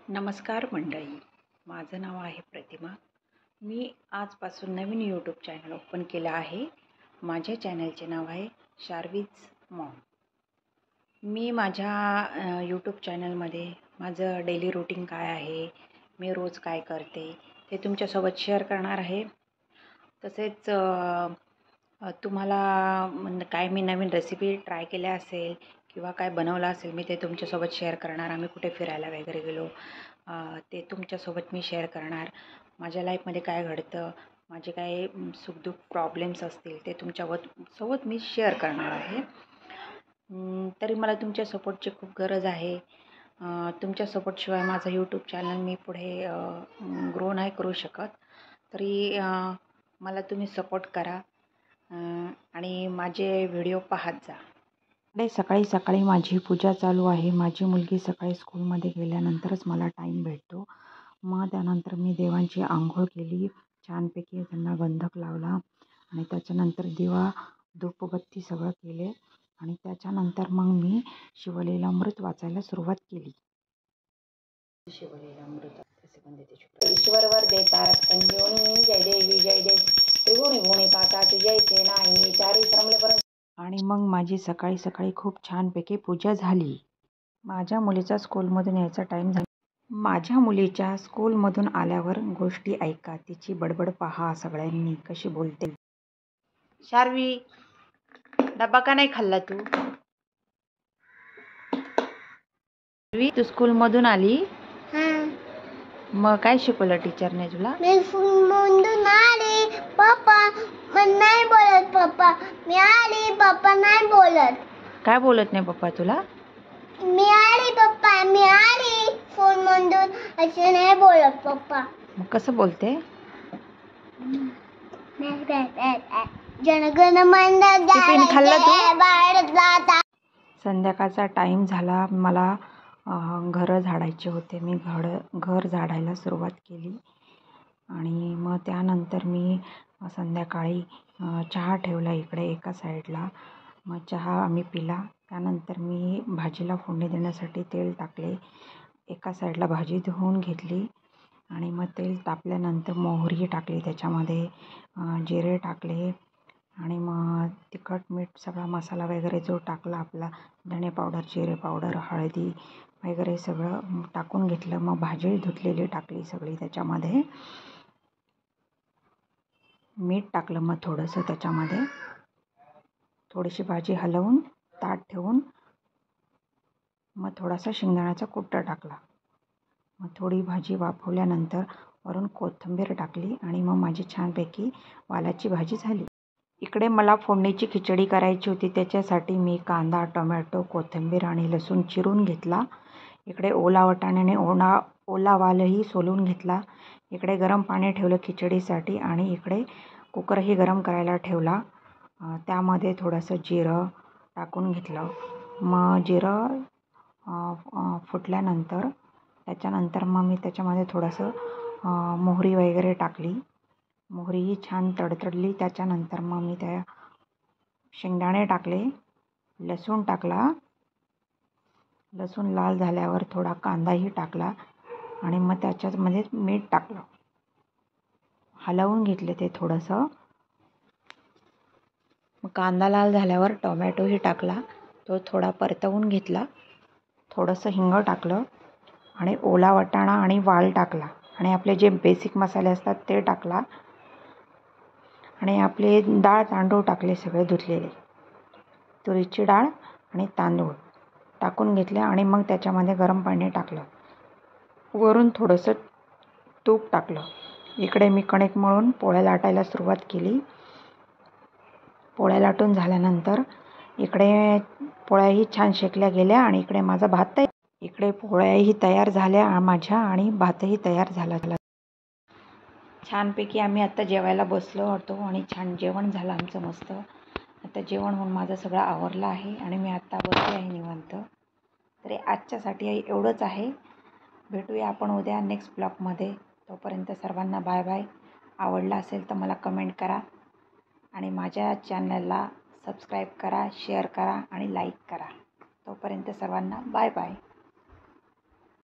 नमस्कार मंडळी, माझं नाव आहे प्रतिमा. मी आजपासून नवीन यूट्यूब चॅनल ओपन केलं आहे. माझ्या चॅनलचे नाव आहे शार्विज मॉम. मी माझ्या यूट्यूब चॅनलमध्ये माझं डेली रुटीन काय आहे, मी रोज काय करते ते तुमच्यासोबत शेअर करणार आहे. तसेच तुम्हाला काय मी नवीन रेसिपी ट्राय केल्या असेल किंवा काय बनवलं असेल मी ते तुमच्यासोबत शेअर करणार. आम्ही कुठे फिरायला वगैरे गेलो ते तुमच्यासोबत मी शेअर करणार. माझ्या लाईफमध्ये काय घडतं, माझे काय सुखदुःख प्रॉब्लेम्स असतील ते तुमच्यासोबत मी शेअर करणार आहे. तरी मला तुमच्या सपोर्टची खूप गरज आहे. तुमच्या सपोर्टशिवाय माझं यूट्यूब चॅनल मी पुढे ग्रो नाही करू शकत. तरी मला तुम्ही सपोर्ट करा आणि माझे व्हिडिओ पाहत जा. सकाळी सकाळी माझी पूजा चालू आहे. माझी मुलगी सकाळी स्कूलमध्ये गेल्यानंतरच मला टाईम भेटतो. मग त्यानंतर मी देवांची आंघोळ केली, छानपैकी त्यांना गंधक लावला आणि त्याच्यानंतर दिवा धूपबत्ती सगळं केले आणि त्याच्यानंतर मग मी शिवलीलामृत वाचायला सुरुवात केली. शिवलीलामृत ईश्वरवर दे तारक संजीवनी, जय देवी जय देवी, त्रिगुणी गुणी काकाची जय से नाही, चारी श्रमलेपर्यंत. आणि मग माझी सकाळी सकाळी खूप छानपैकी पूजा झाली. माझ्या मुलीचा स्कूलमधून यायचा टाईम झाला. माझ्या मुलीच्या स्कूलमधून आल्यावर गोष्टी ऐका, तिची बडबड पहा सगळ्यांनी कशी बोलते. शार्वी, डब्बा का नाही खाल्ला तू? तू स्कूलमधून आली? मग काय शिकवलं टीचरने तुला? मी स्कूलमधून आली, पप्पा नाही बोलत. पप्पा मी आली, पप्पा नाही बोलत. काय बोलत नाही पप्पा तुला? मी आली पप्पा, मी आली स्कूलमधून, असे नाही बोलत पप्पा. मग कसं बोलते? जनगण मन संध्याकाळचा टाईम झाला. मला घरं झाडायचे होते. मी घर झाडायला सुरुवात केली आणि मग त्यानंतर मी संध्याकाळी चहा ठेवला इकडे एका साईडला. मग चहा आम्ही पिला. त्यानंतर मी भाजीला फोडणी देण्यासाठी तेल टाकले. एका साईडला भाजी धुवून घेतली आणि मग तेल तापल्यानंतर मोहरी टाकली, त्याच्यामध्ये जिरे टाकले आणि मग तिखट मीठ सगळा मसाला वगैरे जो टाकला आपला, धणे पावडर, जिरे पावडर, हळदी वगैरे सगळं टाकून घेतलं. मग भाजी धुतलेली टाकली सगळी, त्याच्यामध्ये मीठ टाकलं. मग थोडंसं त्याच्यामध्ये थोडीशी भाजी हलवून ताट ठेवून मग थोडासा शेंगदाण्याचा कूट टाकला. मग थोडी भाजी वाफवल्यानंतर वरून कोथिंबीर टाकली आणि मग माझी छानपैकी वालाची भाजी झाली. इकडे मला फोडणीची खिचडी करायची होती. त्याच्यासाठी मी कांदा, टोमॅटो, कोथिंबीर आणि लसूण चिरून घेतला. इकडे ओला वाटाण्याने ओला वालही सोलून घेतला. इकडे गरम पाणी ठेवलं खिचडीसाठी आणि इकडे कुकरही गरम करायला ठेवला. त्यामध्ये थोडंसं जिरं टाकून घेतलं. मग जिरं फुटल्यानंतर त्याच्यानंतर मग मी त्याच्यामध्ये थोडंसं मोहरी वगैरे टाकली. मोहरीही छान तडतडली. त्याच्यानंतर मग मी त्या शेंगदाणे टाकले, लसूण टाकला. लसूण लाल झाल्यावर थोडा कांदाही टाकला आणि मग त्याच्यामध्ये मीठ टाकलं. हलवून घेतले ते थोडंसं. मग कांदा लाल झाल्यावर टोमॅटोही टाकला, तो थोडा परतवून घेतला. थोडंसं हिंग टाकलं आणि ओला वाटाणा आणि वाल टाकला आणि आपले जे बेसिक मसाले असतात ते टाकला आणि आपले डाळ तांदूळ टाकले सगळे धुतलेले, तुरीची डाळ आणि तांदूळ टाकून घेतले आणि मग त्याच्यामध्ये गरम पाणी टाकलं. वरून थोडंसं तूप टाकलं. इकडे मी कणिक मळून पोळ्या लाटायला सुरुवात केली. पोळ्या लाटून झाल्यानंतर इकडे पोळ्याही छान शेकल्या गेल्या आणि इकडे माझा भात इकडे पोळ्याही तयार झाल्या माझ्या आणि भातही तयार झाला. छानपैकी आम्ही आता जेवायला बसलो होतो आणि छान जेवण झालं आमचं मस्त. आता जेवण होऊन माझं सगळं आवरलं आहे आणि मी आत्ता बसले आहे निवांत. तरी आजच्यासाठी एवढंच आहे. भेटूया आपण उद्या नेक्स्ट ब्लॉगमध्ये. तोपर्यंत सर्वांना बाय बाय. आवडला असेल तर मला कमेंट करा आणि माझ्या चॅनलला सबस्क्राईब करा, शेअर करा आणि लाईक करा. तोपर्यंत सर्वांना बाय बाय.